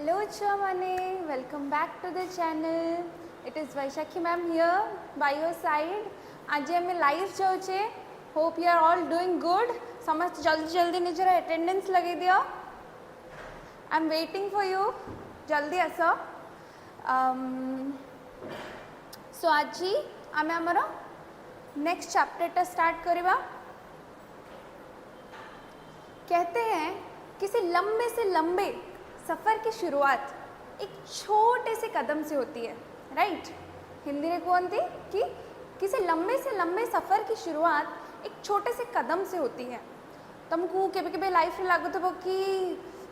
Hello Chamane, welcome back to the channel. It is Vaishakhi ma'am here by your side. आज हमें live जाऊचे. Hope you are all doing good. समस्त जल्दी जल्दी निजरा attendance लगे दियो. I'm waiting for you. जल्दी आसो. So आज ही आमे हमारा next chapter टा start करीबा. कहते हैं किसी लंबे से लंबे सफ़र की शुरुआत एक छोटे से कदम से होती है, राइट? हिंदी में कहते कि किसी लंबे से लंबे सफ़र की शुरुआत एक छोटे से कदम से होती है. तुमको केबे केबे लाइफ लागुथबो कि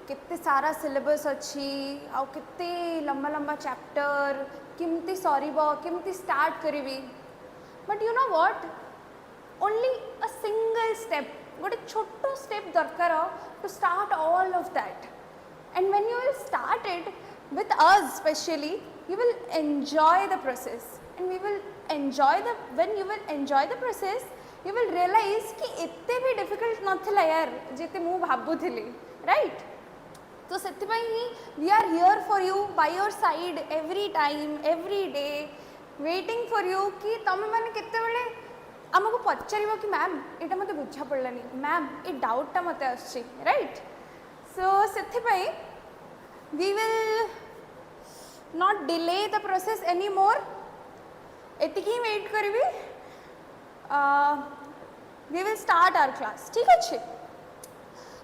कितने सारा सिलेबस अच्छी आ कितने लंबा लंबा चैप्टर किमती सरीबो किमती स्टार्ट करिवि. But you know what, only a single step, गोटे छोटो स्टेप दरकार to start all of that. And when you will start it with us especially, you will enjoy the process, and we will enjoy when you will enjoy the process, you will realize कि इतने भी difficult नथिला यार जिते मु भाबुथिली, right? तो सेतिपाई ही we are here for you, by your side every time, every day, waiting for you कि तमे माने केते बेले हमको पचारिबो कि मैम एटा मते बुझा पड़लानी, मैम ए डाउट टा मते आछी, right? So सेतिपाई we will not delay the process anymore. एतिकी वेट करिवि. We will start our class. ठीक अच्छे.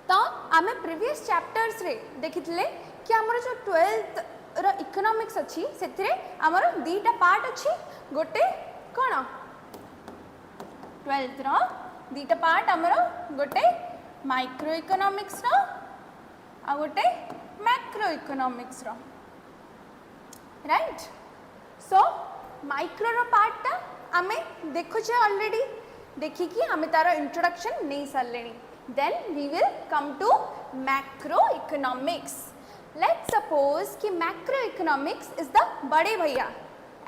तो आमे प्रीवियस चैप्टर्स रे देखिथिले कि हमर जो 12th रो इकोनॉमिक्स अछि सेथिरे हमर दीटा पार्ट अछि. गोटे कोन 12th रो दीटा पार्ट हमर गोटे माइक्रो इकोनॉमिक्स रो आ गोटे मैक्रोइकोनॉमिक्स रो, राइट? सो माइक्रो रो पार्ट टा आमे देखुचे ऑलरेडी, देखि कि हमें तारा इंट्रोडक्शन नहीं सारलेनी. Then we will come to macroeconomics. Let's suppose कि मैक्रोइकोनॉमिक्स इज द बड़े भैया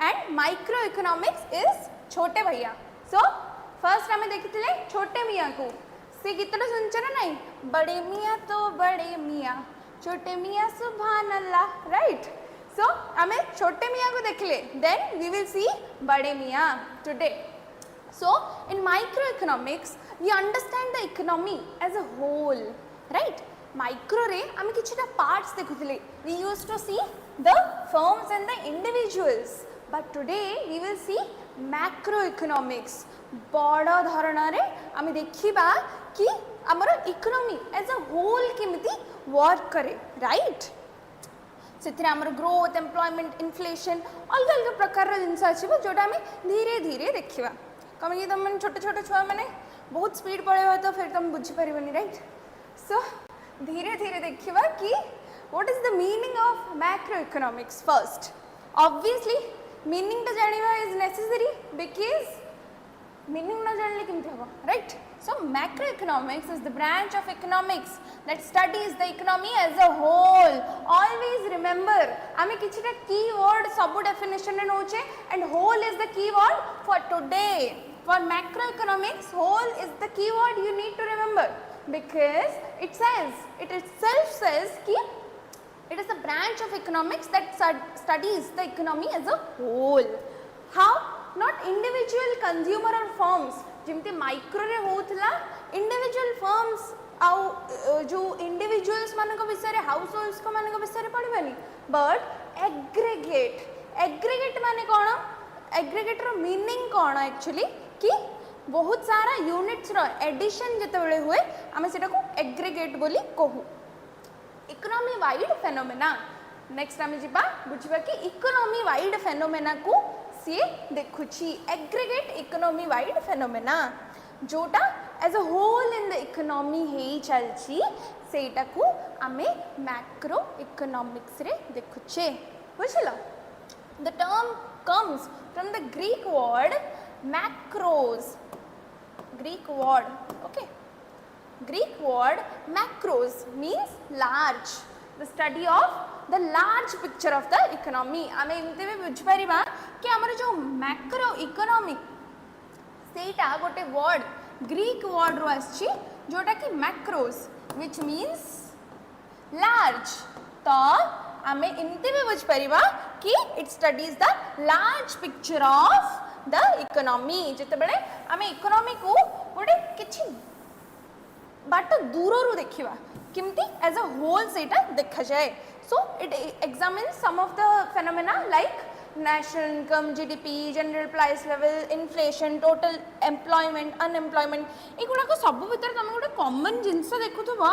एंड माइक्रोइकोनॉमिक्स इज छोटे भैया. सो फर्स्ट हमें देखिथिले छोटे मियाँ को. से गीतटा सुनछ ना नहीं, बड़े मियाँ तो बड़े मियाँ छोटे मियाँ सुभान अल्लाह, राइट? सो हमें छोटे मियाँ को देखले, देन वी विल सी बड़े मियाँ today. So in microeconomics we understand the economy as a whole, right? Micro रे आम किछटा पार्ट्स देखुथिले. We used to see the firms and the individuals, but today we will see macroeconomics. बड़ धरण रे आम देखिबा कि आमर इकोनॉमी एज अ होल केमिति वर्क करे, राइट? से आमर ग्रोथ, एम्प्लॉयमेंट, इन्फ्लेशन अलग अलग प्रकार जिनस अच्छे जोटा आम धीरे धीरे देखा. कमी तुम मैंने छोटे छोटे छुआ मैंने बहुत स्पीड पढ़ेगा तो फिर तुम बुझीपार, राइट? सो धीरे धीरे देखा कि what is the meaning of macro economics. First obviously meaning तो जानिबा इज नेसेसरी, बिकॉज मीनिंग न जानले केमती हबो, right? So macroeconomics is the branch of economics that studies the economy as a whole. Always remember, आमे किछटा keyword सब definition रे नोचे, and whole is the keyword for today. For macroeconomics, whole is the keyword you need to remember, because it itself says कि it is a branch of economics that studies the economy as a whole. How? Not individual consumer or firms. जिमती micro रे होतला individual firms आउ जो individuals मानक विषय रे house holds को मानक विषय रे पढ़िबानी, बट एग्रीगेट माने कोन? एग्रीगेट रो मीनिंग कोन एक्चुअली कि बहुत सारा यूनिट्स रो एडिशन जते बेले हुए आमे सेटा को एग्रीगेट बोली कहू. Economy wide phenomena. नेक्स्ट आमे जिबा बुझिबा कि इकोनॉमी वाइड फेनोमेना को सी देखुची. एग्रीगेट इकोनॉमी वाइड फेनोमेना जोटा as a whole in the economy हे चलची, सेटा को आमे मैक्रो इकोनॉमिक्स रे देखुचे. बुझलो? The term comes from the Greek word macros. Greek word, okay, Greek word macros means large. The study of the large picture of the economy. आमे इनते भी बुझ परिबा कि हमर जो मैक्रो इकोनॉमिक सेटा गोटे वर्ड ग्रीक वर्ड रो आछि जोटा कि मैक्रोस, which means large. तो आमे इमती भी बुझ परिबा कि it studies the large picture of the economy जते बेले आमे इकोनॉमी को गोटे किछि बाट दूर देखा किमती एज अ होल सेटा देखा जाए so it examines some of the phenomena like national income, GDP, general price level, inflation, total employment, unemployment एगुड़ाक सब भितर तुम गोटे कॉमन जिनस देखुथबो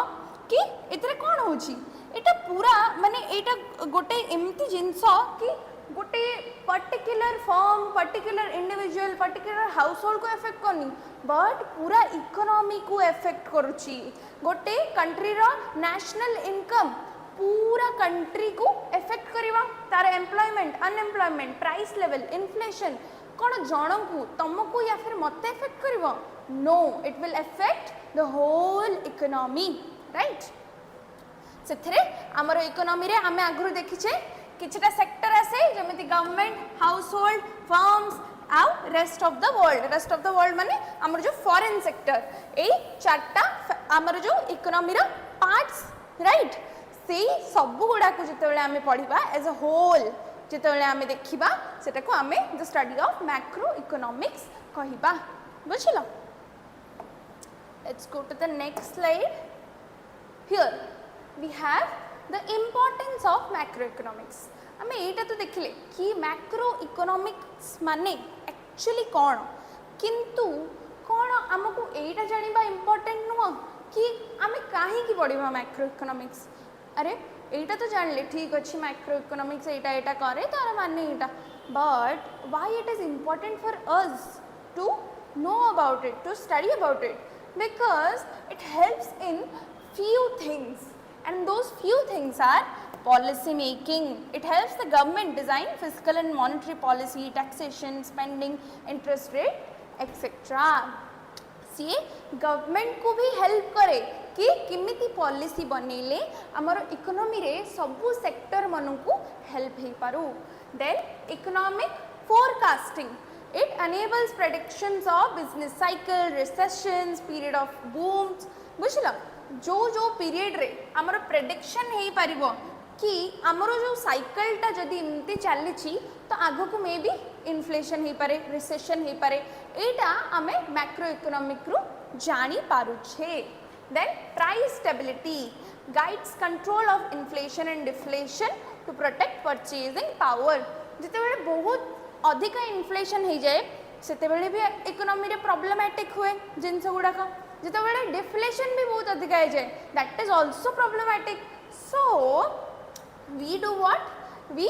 कि एतरे कोन होची एटा पूरा माने एटा गोटे एमती जिनस कि गोटे particular firm particular individual particular household को इफेक्ट करनी बट पूरा इकोनॉमी को इफेक्ट करूची गोटे कंट्री रो नेशनल इनकम पूरा कंट्री को इफेक्ट करिवा तार employment unemployment price level inflation कौन जन को तुमको या फिर मत इफेक्ट करिवो no it will effect the whole economy right से आमर इकोनॉमी रे आमे आगु देखिछे किछटा सेक्टर आसे जेमिति गवर्नमेंट हाउस होल्ड फर्म्स आउ रेस्ट ऑफ द वर्ल्ड माने आमर जो फॉरेन सेक्टर ए चारटा आमर जो इकोनॉमी रो पार्ट्स राइट से सब गुड़ा को जिते आमे पढ़िबा एज अ होल जिते आमे देखिबा सेटा को आमे the study of macro economics कहिबा बुझिलो let's go to the next slide here we have the importance of macro economics आमे एटा तो देखिले कि मैक्रो इकोनॉमिक्स माने एक्चुअली कोन किंतु कोन हमको एटा जानिबा इंपोर्टेंट नुह कि आमे काहे की पढ़िबा मैक्रो इकोनॉमिक्स अरे एटा तो जानले ठीक अच्छी माइक्रो इकोनॉमिक्स एटा करे तार माने एटा but why it is important for us to know about it to study about it because it helps in few things and those few things are policy making. It helps the government design fiscal and monetary policy, taxation, spending, interest rate, etc. C government को भी help करे कि किमिति policy बनेले हमर economy रे सबु sector मनू को हेल्प हे पारू then economic forecasting it enables predictions of business cycle recessions period of booms बुझला जो पीरियड रे हमर प्रेडिक्शन हे पारिबो कि हमर जो साइकिल टा जदी इमती चली तो आगो को मे बी इन्फ्लेशन हे पारे रिसेशन हे पारे एटा हमें मैक्रो इकोनॉमिक रु जानी पारु छे then price stability guides control of inflation and deflation to protect purchasing power जिते बेले बहुत अधिक इन्फ्लेशन हो जाए सेते बेले भी इकोनॉमी रे प्रॉब्लमैटिक हुए जिनस गुड़ाक जिते बेले डिफ्लेशन भी बहुत अधिक हो जाए that is also problematic so we do what we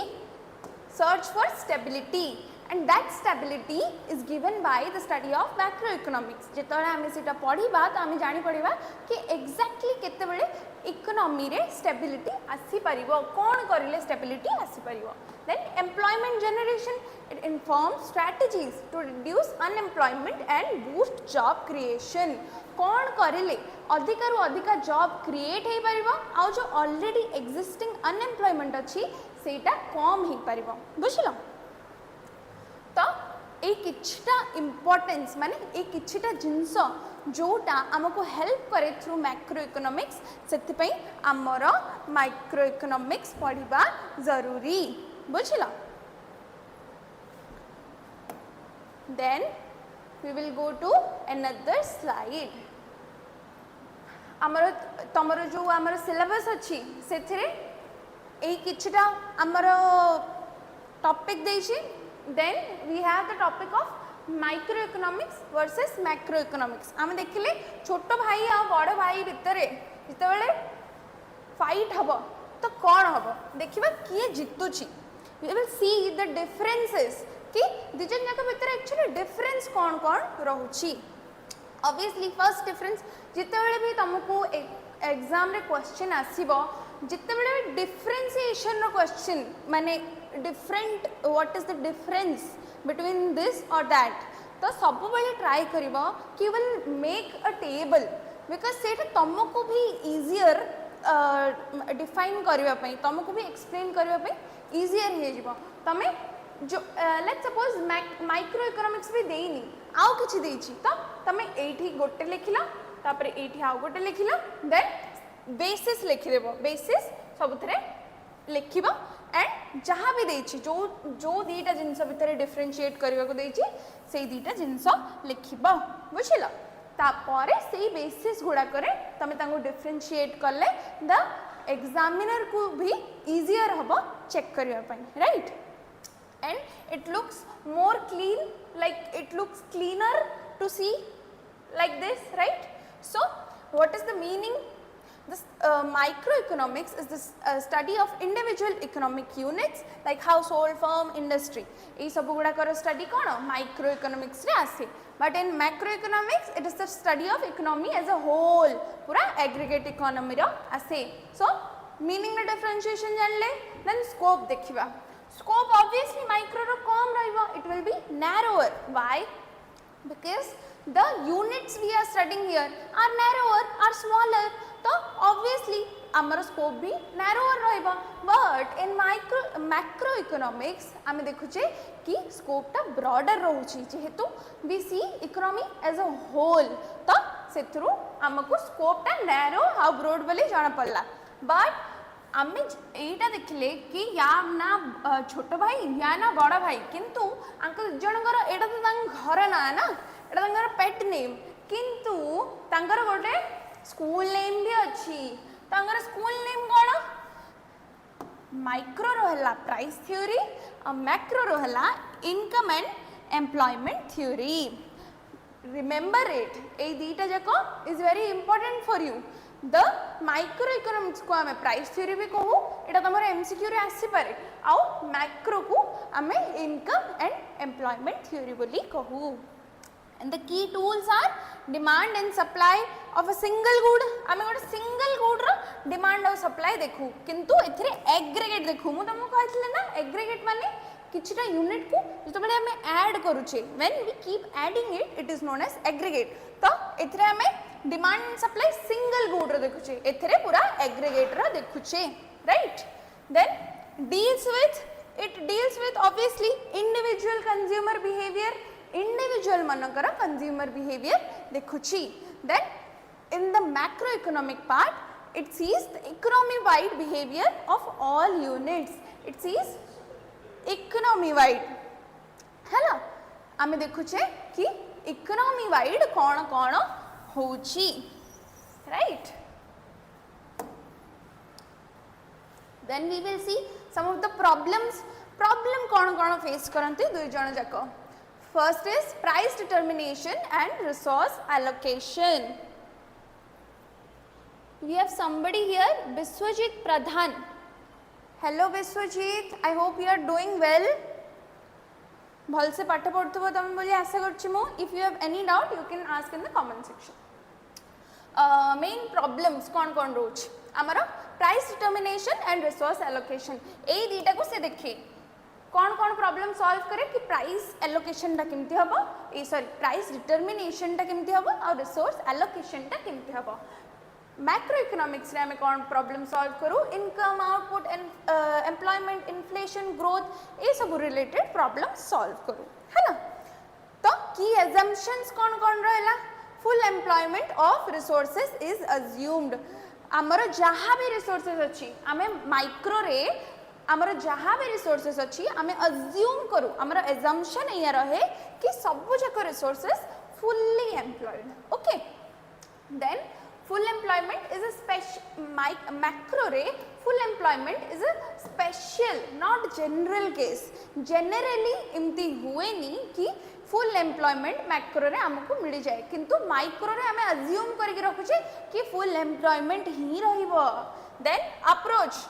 search for stability and that stability is given by the study of macroeconomics जेतोले आमे सेटा पढिबा त आमे जानि पढिबा कि एक्जेक्टली केते बेले इकोनॉमी रे स्टेबिलिटी आसी परिबो कोन करिले स्टेबिलिटी आसी परिबो then employment generation it informs strategies to reduce unemployment and boost job creation कौन करेले अधिकारु अधिका जॉब क्रिएट हो पारिबो आ जो ऑलरेडी एग्जिस्टिंग अनएम्प्लॉयमेंट अच्छी सेटा कम हो पारिबो बुझिलो तो ए किछटा इंपोर्टेंस माने ए किछटा जिंस जोटा हमको हेल्प करे थ्रू मैक्रो इकोनॉमिक्स सेति पई हमर माइक्रो इकोनॉमिक्स पढ़िबा जरूरी बुझिलो then we will go to another slide आमर तमर जो आमर सिलेबस अच्छी सेथिरे ए किछटा आमर टॉपिक देछि then we have the topic of micro economics versus macro economics आम देखिले छोट भाई आ बड़ भाई भितरे जिते बेले फाइट हबो तो कोन हबो देखिबा किए जितुची we will see the differences कि दिजन जाक भितर एक्चुअली डिफरेंस कौन रहुची ऑब्वियसली फर्स्ट डिफरेंस जिते बेले भी तुमको एग्जाम रे क्वेश्चन आसीबो जिते बेले भी डिफरेंशिएशन रो क्वेश्चन माने different what is the difference between this और दैट तो सब बेले ट्राई करिवो कि will make a table because सेटा तुमको भी इजियर डिफाइन करबा पई तुमको भी एक्सप्लेन करबा पई इजियर हे जिवो तमे जो लेट्स सपोज माइक्रो इकोनॉमिक्स भी देनी आउ किछि देछि तो तमे एठी गोटे लिखिला तापर एठी आउ गोटे लिखिला देन बेसिस लिखि देबो बेसिस सबथरे लिखिबो एंड जहाँ भी देछि जो जो दीटा जिनस भितर डिफरेंशिएट करबा को देछि से दीटा जिनस लिखिबो बुझिलो तापरे से बेसिस गुडा करे तमे तांको डिफरेंशिएट करले द एग्जामिनर को भी इजियर हबो चेक करबा पई right and it looks more clean, like it looks cleaner to see like this, right? So what is the meaning? This microeconomics is this study of individual economic units like household, firm, industry. ये सब गुड़ा करो study कौन microeconomics रे आसे. But in macroeconomics it is the study of economy as a whole, पूरा aggregate economy रो आसे. So meaning रे differentiation जानले, then scope देखिबा. Scope obviously micro ro कम रहिबो, it will be narrower. Why? Because the units we are studying here are narrower, are smaller. तो obviously आमर scope भी narrower रहिबो. But in macroeconomics आमे देखुचे कि scope ता broader रहउची जेहेतु we see economy as a whole. तो सेथरु हमको scope ता narrow how broad बोले जाना पड़ला. But आमे एटा देखले कि या ना छोटो भाई या ना बड़ा भाई किंतु अंकल जनगर एटा तो तांग घर ना ना एटा तांगर पेट नेम किंतु तांगर गोटे स्कूल नेम भी अछि तांगर स्कूल नेम कोन माइक्रो रहला प्राइस थ्योरी और मैक्रो रहला income and employment theory remember it ए दीटा जाको is very important for you the microeconomics को आमे प्राइस थ्योरी भी कहू एटा तमरे एमसीक्यू रे आसी पारे आउ मैक्रो को आमे इनकम एंड एम्प्लॉयमेंट थ्योरी बोली कहू and the key tools are demand and supply of a single good आमे गोटे सिंगल गुड रो डिमांड और सप्लाई देखू किंतु एथरे एग्रीगेट देखू मु तुमको कहथिले ना एग्रीगेट माने किछटा यूनिट को जतो बले हमें ऐड करूचे when we keep adding it is known as aggregate तो एथरे हमें demand and supply single good रो देखुचे एथरे पूरा एग्रीगेट रो देखुचे right then deals with obviously individual consumer behaviour इंडिविजुअल मनकर कंज्यूमर बिहेवियर देखुची then in the macroeconomic part it sees the economy wide behaviour of all units it sees economy wide हैला आमे देखुचे कि इकोनॉमी वाइड कोन कोन होची right then we will see some of the problem कोन कोन फेस करंती दुई जण जाको first is price determination and resource allocation we have somebody here Biswajit Pradhan hello Biswajit I hope you are doing well भल से पाठ पढ़ुथबो तम बोली आशा करछि मु if you have any doubt you can ask in the comment section main problems कौन कौन रोच आमर price determination and resource allocation ए दीटा को से देखिए कौन कौन प्रॉब्लम सॉल्व करे कि प्राइस एलोकेशन टा केमती हबो ए सॉरी प्राइस डिटर्मिनेशन टा केमती हबो और रिसोर्स एलोकेशन टा केमती हबो मैक्रोइकोनॉमिक्स रे हमें कौन प्रॉब्लम सॉल्व करू income output and employment inflation growth ये सब रिलेटेड प्रॉब्लम सॉल्व करू है ना तो की अजम्पशंस कौन कौन रहला full employment of resources is assumed आमर जहाँ भी रिसोर्सेज अच्छी आमे माइक्रो रे आमर जहाँ भी रिसोर्सेज अच्छी आमे अज्यूम करू आमर अजम्पशन ये रहे कि सब जाक resources fully employed okay then full employment is a special macro ray full employment is a special not general case generally इमती हुए नहीं कि full employment macro रे हमको मिल जाए किंतु micro रे हमें assume करके रखुचे कि full employment ही रहिबो then approach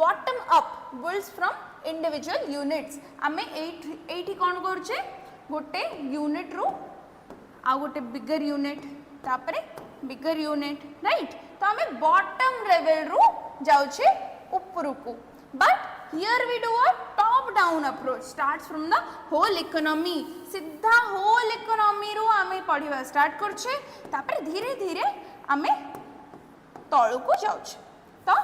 bottom up builds from individual units हमें एठी कौन करछे गोटे यूनिट रो आ गोटे बिगर यूनिट तापरे बिगर यूनिट राइट तो हमें बॉटम लेवल रू जाउछे ऊपर को but here we do a top down approach starts from the whole economy सीधा होल इकोनॉमी रू हमें पढ़िबा स्टार्ट करछे तापर धीरे धीरे हमें तळु को जाउछे तो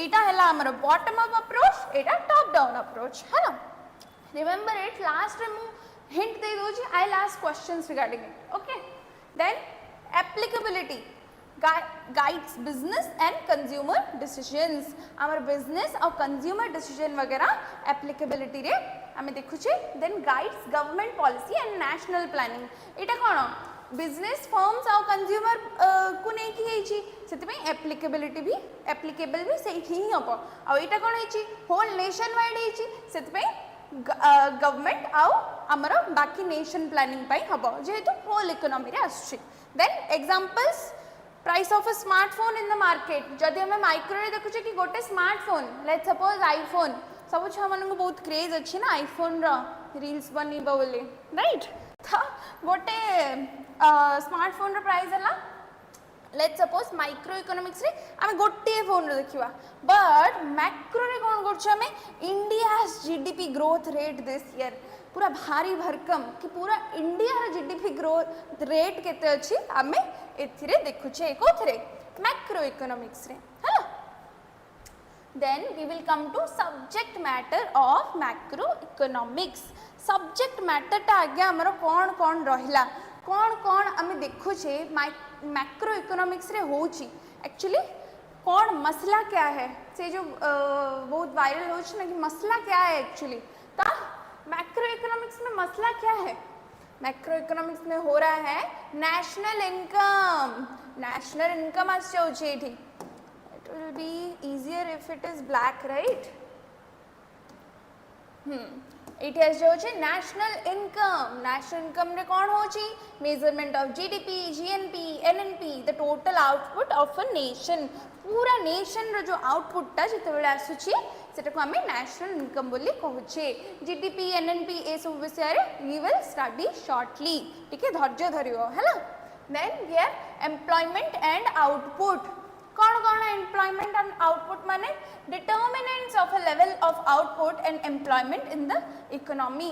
एटा हैला हमर बॉटम अप अप्रोच एटा टॉप डाउन अप्रोच है ना रिमेंबर इट लास्ट रे मु हिंट दे दोची आई last questions regarding it okay then applicability guides business and consumer decisions आमर बिजनेस और कंज्यूमर डिसीजन वगैरह एप्लिकेबिलिटी रे आमे देखुचे then guides government policy and national planning एटा कोन बिजनेस फर्म्स और कंज्यूमर को नहीं की हेची सेति में एप्लिकेबिलिटी भी एप्लिकेबल भी सेही ही हबो और एटा कोन हेची होल नेशन वाइड हेची सेति में गवर्नमेंट आउ आमर बाकी नेशन प्लानिंग पाई हबो जेहेतु होल इकोनॉमी रे आछी then examples price of a smartphone in the market जदि हमें माइक्रो रे देखुचे कि गोटे स्मार्टफोन लेट्स सपोज आईफोन सब छुआ मान बहुत क्रेज अच्छी ना आईफोन रील्स बनइबा बोली राइट तो गोटे स्मार्टफोन रो प्राइस है लेट्स सपोज माइक्रो इकोनॉमिक्स रे आमे गोटे फोन रे देखिबा बट मैक्रो रे कोन करछ हमें India's GDP growth rate this year पूरा भारी भरकम कि पूरा इंडिया रो जीडीपी ग्रोथ रेट केते अछि आमे एथिरे देखुछे कोथरे मैक्रो इकोनॉमिक्स रे हैला then we will come to subject matter of macroeconomics subject matter टा आगे हमरो कोन कोन रहिला कोन कोन आमे देखुछे macroeconomics रे होची एक्चुअली कौन मसला क्या है से जो बहुत वायरल हो ना कि मसला क्या है एक्चुअली तो मैक्रो इकोनॉमिक्स में मसला क्या है मैक्रो इकोनॉमिक्स में हो रहा है नेशनल इनकम आज जाऊँ ठीक it will be easier if it is black right it has जाऊँ national income रे कौन होची measurement of GDP GNP NNP the total output of a nation पूरा नेशन रो जो आउटपुट टा जिते बेले आसुची सेटा को हमें नेशनल इनकम बोली कहूचे जीडीपी एनएनपी ए सब विषय रे वी विल स्टडी शॉर्टली ठीक है धैर्य धरियो हैला then here employment and output कौन कौन एम्प्लॉयमेंट एंड आउटपुट माने determinants of a level of output and employment in the economy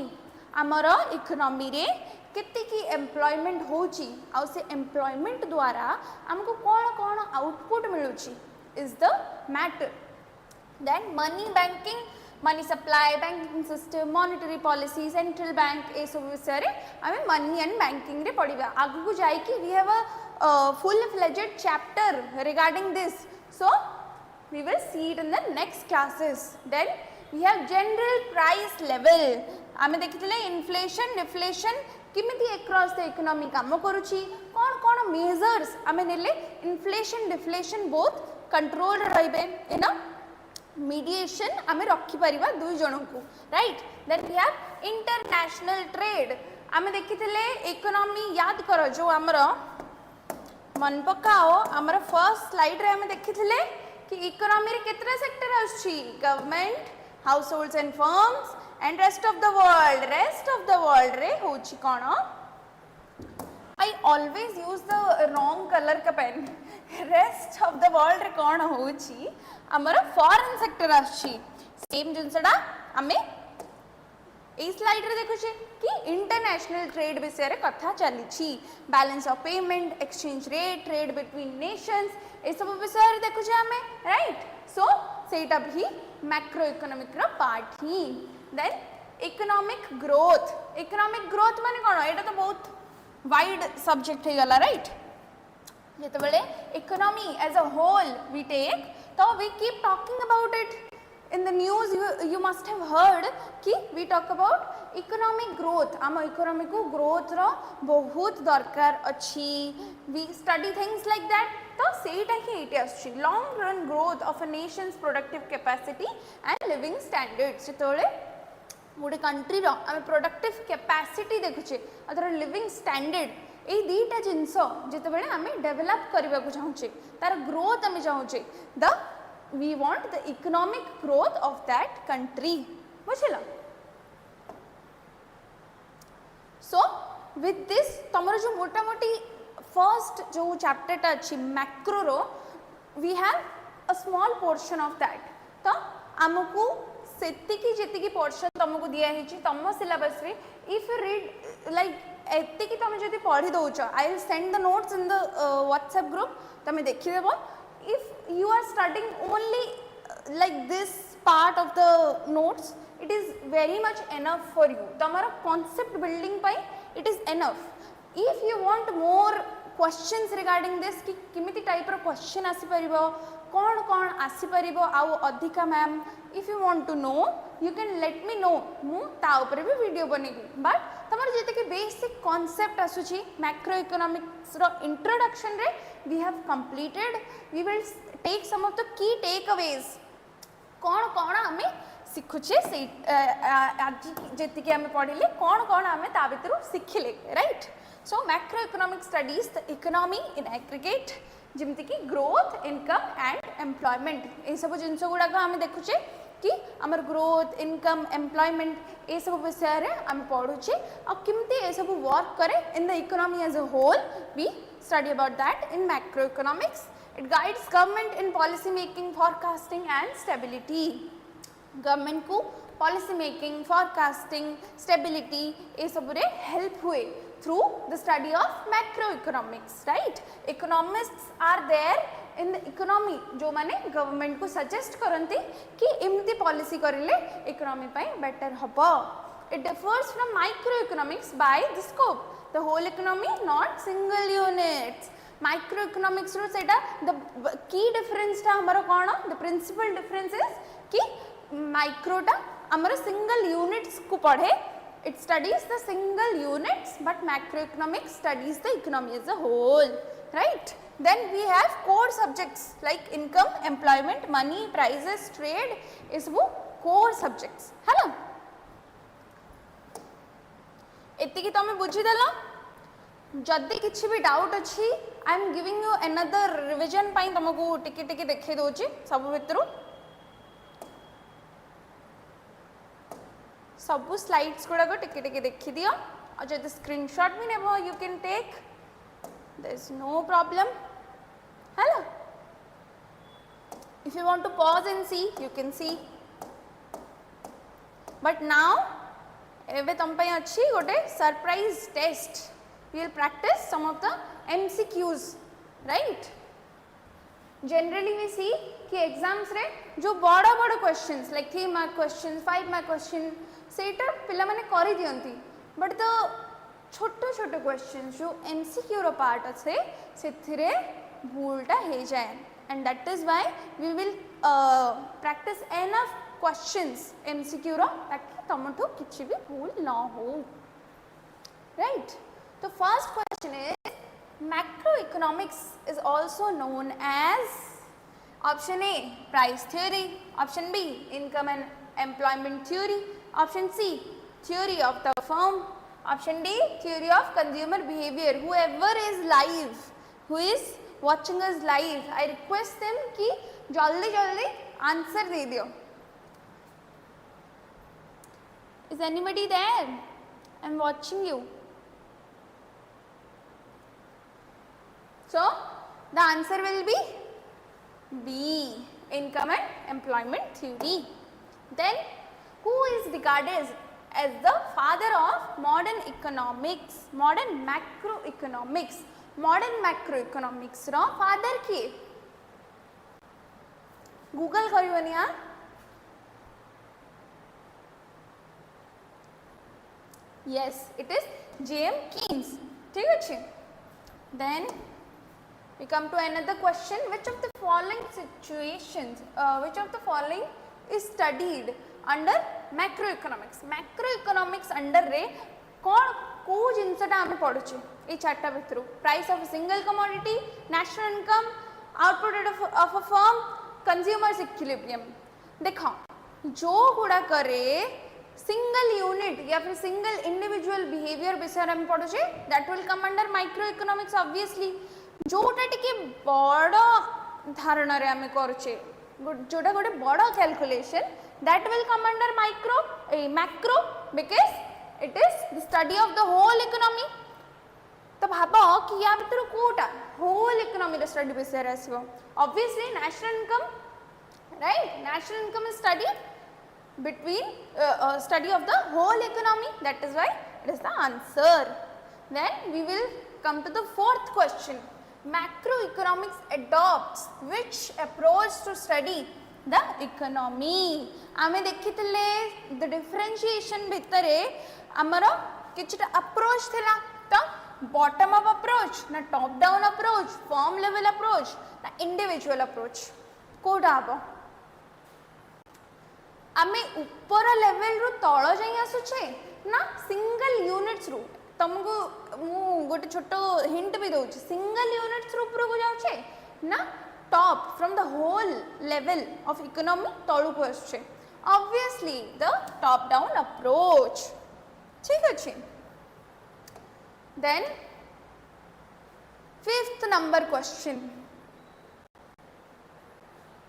आमर इकोनॉमी रे केते की एम्प्लॉयमेंट होची आ से एम्प्लॉयमेंट द्वारा हमको कौन कौन आउटपुट मिलुची is the matter then money banking money supply banking system monetary policy central bank ए सब विषय रे हमें मनी एंड बैंकिंग रे पढ़िबा आगु को जाई कि we have a full fledged chapter regarding this so we will see it in the next classes then we have general price level आमे देखितले इन्फ्लेशन डिफ्लेशन किमिति अक्रॉस द इकोनॉमी काम करूची कोन कोन measures आमे नेले इन्फ्लेशन डिफ्लेशन बोथ कंट्रोल रहबे इन अ mediation आमे रखि परिबा दुई जणों को right then we have international trade आमे देखितले इकोनॉमी याद करो जो हमर मन पकाओ हमर फर्स्ट स्लाइड रे आमे देखितले कि इकोनॉमी रे केतरा सेक्टर आछी government households and firms and rest of the world रे होची कोन I always use the wrong colour का pen rest of the world रे कोन होची हमर फॉरेन सेक्टर आछी सेम जिनसडा हमें ए स्लाइड रे देखुछे कि इंटरनेशनल ट्रेड विषय रे कथा चली छी balance of payment exchange rate trade between nations ए सब विषय रे देखुछे हमें राइट सो सेटा भी मैक्रो इकोनॉमिक रा पार्ट ही देन इकोनॉमिक ग्रोथ माने कोन एटा तो बहुत वाइड सब्जेक्ट हे गला राइट जेते बेले economy as a whole we take तो we keep talking about it in the news you must have heard कि we talk about economic growth आम इकोनॉमी को ग्रोथ रो बहुत दरकार अच्छी we study things like that तो सेटा ही एटी आछी long run growth of a nation's productive capacity and living standards जेतोले गोटे कंट्री रो आम प्रोडक्टिव कैपेसिटी देखुचे अदर लिविंग स्टैंडर्ड ए दीटा जिंस जेते बेले आम डेवलप करबा को चाहूचे तार ग्रोथ आम चाहूचे the we want the economic growth of that country बुझिला so with this तमरो जो मोटा मोटी first जो chapter टा अछि macro row we have a small portion of that तो हमकु सेति की जेति की portion तमको दिया हिची तम syllabus रे if you read like एति की तमे जति पढी दोछ I will send the notes in the WhatsApp group तमे देखि देबो if you are studying only like this part of the notes it is very much enough for you tamara concept building pai it is enough if you want more questions regarding this कि किमिति type रो question आसी परिबो कौन कौन आसी परिबो आउ अधिका ma'am if you want to know you can let me know मु ता ऊपर भी वीडियो बनेगी बट तमर जेते कि बेसिक कांसेप्ट आसुची मैक्रो इकोनॉमिक्स रो इंट्रोडक्शन रे we have completed we will take some of the key takeaways कौन कौन हमें शिखुचे से आज जेतिके हमें पढ़िले कौन कौन हमें ता भितरु शिखिले right so macro economic studies the economy in aggregate जेमति कि ग्रोथ इनकम एंड एम्प्लॉयमेंट ए सब जिंस गुडा को हमें देखुचे कि हमर ग्रोथ इनकम एम्प्लॉयमेंट ए सब विषय रे हम पढुचे और किमती ए सब वर्क करे in the economy as a whole we study about that in macroeconomics it guides government in policy making forecasting and stability government को पॉलिसी मेकिंग फोरकास्टिंग स्टेबिलिटी ए सब रे हेल्प हुए through the study of macro economics right economists are there in the economy जो माने government को suggest करंती कि इमती पॉलिसी करिले इकोनॉमी पाई बेटर हबो it differs from microeconomics by the scope the whole economy not single units micro economics रो सेटा द की डिफरेंस ता हमरो कोन द प्रिंसिपल डिफरेंस इज कि माइक्रोटा हमारा सिंगल यूनिट्स को पढ़े it studies the single units but macroeconomics studies the economy as a whole right then we have core subjects like income employment money prices trade ये सब core subjects है ना एतिकी तो हमें बुझी देला जदि किछि भी डाउट अछि I am giving you another revision पई तुमको टिके टिके देखे दोची सब भितरु सबू स्लाइड्स गुड़ा को टिके टिके देखी दियो और जो स्क्रीनशॉट भी नेबो you can take there is no problem hello if you want to pause and see you can see but now एबे तुम पई अछि गोटे surprise test we will practise some of the MCQs right generally we see कि exams रे जो बड़ बड़ questions like 3 mark question 5 mark question सेटा पिला माने करि दियंती बट द छोटो छोटो क्वेश्चन जो एमसीक्यू रो पार्ट अच्छे सेथिरे भूलटा हे जाए and that is why we will practise enough questions MCQ रो ताकि तमठो किछि भी भूल न हो राइट तो first question is macroeconomics is also known as option A price theory, option B income and employment theory, option C theory of the firm, option D theory of consumer behavior. Whoever is live, who is watching us live, I request them कि जल्दी जल्दी answer दे दियो. Is anybody there? I'm watching you. So the answer will be B, income and employment theory. Then who is regarded as the father of modern economics, modern macroeconomics? Modern macroeconomics row father किए? Google करियोनी uh? Yes, it is J.M. Keynes. ठीक अच्छे? Then we come to another question. Which of the following situations, which of the following is studied under macroeconomics? Macroeconomics under रे कौन को जिनसटा हमें पढ़ुचे ये चारटा भितरु price of single commodity national income output of a firm consumers equilibrium देखो जो गुड़ा करे सिंगल यूनिट या फिर सिंगल इंडिविजुअल बिहेवियर विषय हम पढ़ुचे that will come under micro economics obviously जोटा टिके बड़ धारण रे हमें करछे जोटा गोटे बड़ calculation that will come under micro macro because it is the study of the whole economy तो भाबो कि या भीतर कोटा होल इकोनॉमी रे स्टडी विषय रे आसीबो obviously national income right national income is studied between study of the whole economy, that is why it is the answer. Then we will come to the fourth question. Macroeconomics adopts which approach to study the economy? आमे देखिथिले the differentiation भितरे हमरो किछटा approach थिला तो bottom up approach ना top down approach firm level approach ना individual approach कोडा हम आमे ऊपर लेवल रु तळ जाई आसुचे ना सिंगल यूनिट्स रु तुमको मु गोटे छोट हिंट भी दउची सिंगल यूनिट्स रु ऊपर को जाउचे ना top from the whole level of economy तळु को आसुचे obviously the top down approach ठीक अच्छे then 5th number question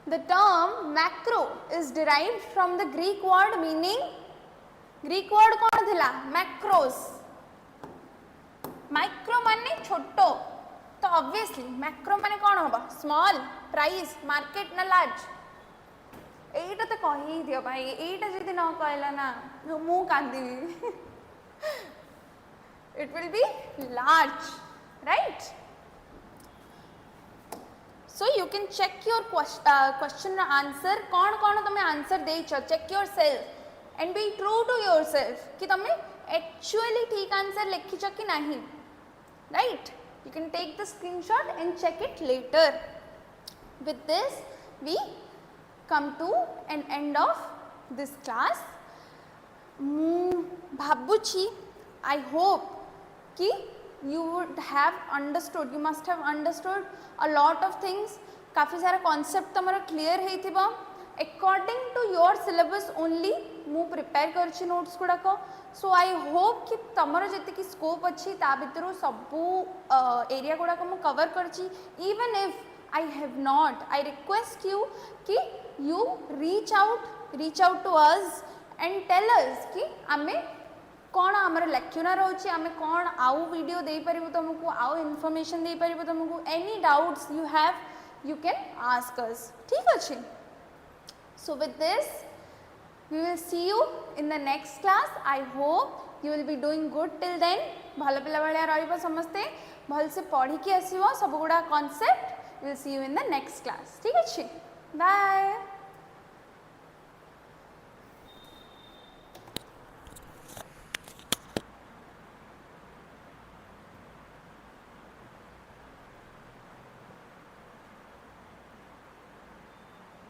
the term macro is derived from the Greek word meaning Greek word कौन थिला macros micro माने छोटो तो obviously macro माने कौन होबा small price market ना large एटा तो कहि दियो भाई एटा जदि न कहला ना मु कांदी it will be large right so you can check your question answer कौन तुम्हें answer देइछ check yourself and be true to yourself कि तुम्हें actually ठीक आंसर लिखिछ कि नहीं right you can take the screenshot and check it later with this we come to an end of this class भाबुची I hope कि you would have understood you must have understood a lot of things काफी सारा concept तमरा clear है थिबा according to your syllabus only मु prepare करछि notes गुडा को so I hope कि तमरा जति की scope अछि ता भितरु सबु area गुडा को मु cover करछि even if I have not I request you कि you reach out to us and tell us कि आमे कौन आमर लेक्चरर होची आमे कौन आउ वीडियो दे परिबो तुमको आउ इन्फॉर्मेशन दे परिबो तुमको any doubts you have you can ask us ठीक अछि so with this we will see you in the next class I hope you will be doing good till then भल पिला भलिया रहइबो समस्ते भल से पढ़ी के आसीबो सब गुडा concept we will see you in the next class ठीक अछि बाय